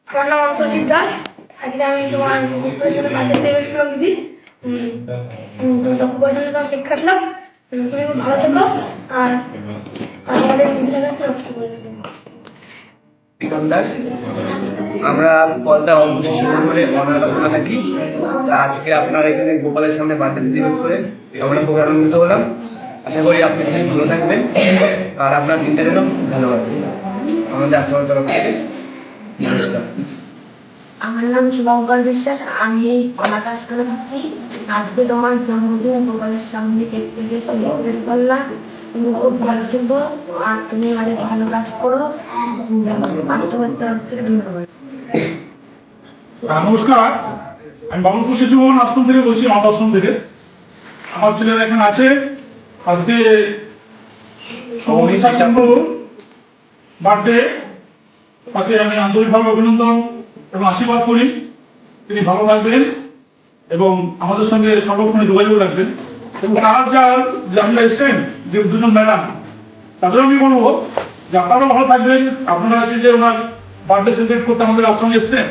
আমার নাম অন্তর্জিৎ দাস। আজকে আমি তোমার সাথে বার্থডে সেলিব্রেট করলাম দিদি। লক্ষ্য করে সাথে কেক কাটলাম। তুমি খুব ভালো থেকো আর আমাদের নিজেরা একটু রক্ত করে প্রীতম দাস। আমরা পলতা অবশিষ্ট করে অনাথ থাকি। আজকে আপনার এখানে গোপালের সামনে বার্থডে সেলিব্রেট করে আমরা খুব আনন্দিত হলাম। আশা করি আপনি খুব ভালো থাকবেন আর আপনার দিনটা যেন ভালো হবে আমাদের আশ্রমের তরফ থেকে। আমার নাম শুভঙ্কর বিশ্বাস। আমি অনাথ আশ্রমে থাকি। আজকে তোমার জন্মদিন গোপালের সামনে কেক কেটে সেলিব্রেট করলাম। তুমি খুব ভালো থেকো আর তুমি অনেক ভালো কাজ করো। আশ্রমের তরফ থেকে ধন্যবাদ। নমস্কার, আমি বাবুলপুর শিশু ভবন আশ্রম থেকে বলছি, অনাথ আশ্রম থেকে। আমার ছেলেরা এখানে আছে। আজকে বার্থডে, তাকে আমি আন্তরিকভাবে অভিনন্দন এবং আশীর্বাদ করি তিনি ভালো থাকবেন এবং আমাদের সঙ্গে সর্বক্ষণে যোগাযোগ রাখবেন। এবং তার যে আপনারা এসছেন যে দুজন ম্যাডাম, তাদের আমি বলবো যে আপনারাও ভালো থাকবেন। আপনারা যে ওনার বার্থডে সেলিব্রেট করতে আমাদের আশ্রমে এসছেন,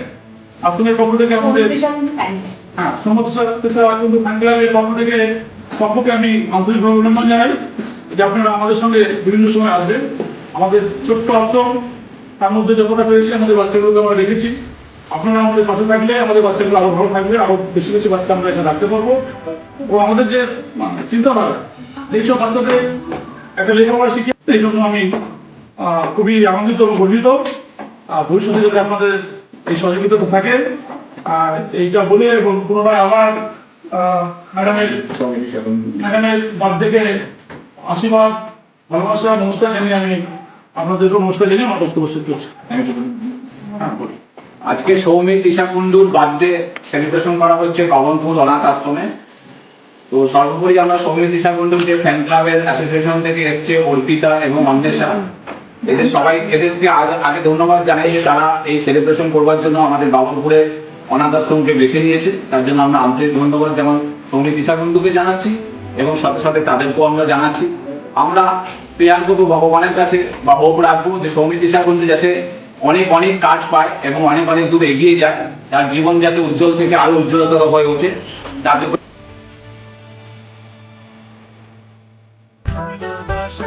আশ্রমের পক্ষ থেকে আমাদের পক্ষ থেকে সকলকে আমি আন্তরিকভাবে অভিনন্দন জানাই যে আপনারা আমাদের সঙ্গে বিভিন্ন সময় আসবেন। আমাদের ছোট্ট আশ্রম, তার মধ্যে যতটা পেরেছি আমাদের বাচ্চাগুলোকে আমরা রেখেছি। আপনারা আমাদের পাশে থাকলে আমাদের বাচ্চাগুলো আরো ভালো থাকবে, আরো বেশি বেশি বাচ্চা আমরা এখানে রাখতে পারবো। ও আমাদের যে চিন্তাধারা, এইসব বাচ্চাদের একটা লেখাপড়া শিখিয়ে, এই জন্য আমি খুবই আনন্দিত এবং গর্বিত। ভবিষ্যতে যদি আপনাদের এই সহযোগিতাটা থাকে, আর এইটা বলে এবং পুনরায় আবার ম্যাডামের বার্থডেকে আশীর্বাদ, ভালোবাসা, নমস্কার জানিয়ে আমি আপনাদেরকেও নমস্কার জানিয়ে আমার বক্তব্য শেষ করছি। আজকে সৌমিক দিশা কুন্ডুর বার্থডে সেলিব্রেশন করা হচ্ছে বাবনপুর অনাথ আশ্রমে। তো সর্বোপরি আমরা সৌমিক দিশা কুন্ডুর যে ফ্যান ক্লাবের অ্যাসোসিয়েশন থেকে এসছে অর্পিতা এবং অন্বেষা, এদেরকে আগে ধন্যবাদ জানাই যে তারা এই সেলিব্রেশন করবার জন্য আমাদের বাবনপুরে অনাথ আশ্রমকে বেছে নিয়েছে। তার জন্য আমরা আন্তরিক ধন্যবাদ যেমন সৌমিক দিশা কুন্ডুকে জানাচ্ছি এবং সাথে সাথে তাদেরকেও আমরা জানাচ্ছি। আমরা প্রেয়ার করবো ভগবানের কাছে বা হোপ রাখবো যে সৌমিক দিশা কুন্ডু যাতে অনেক অনেক কাজ পায় এবং অনেক অনেক দূর এগিয়ে যায়, তার জীবন যাতে উজ্জ্বল থেকে আরো উজ্জ্বলতর হয়ে ওঠে। তাতে ভালোবাসা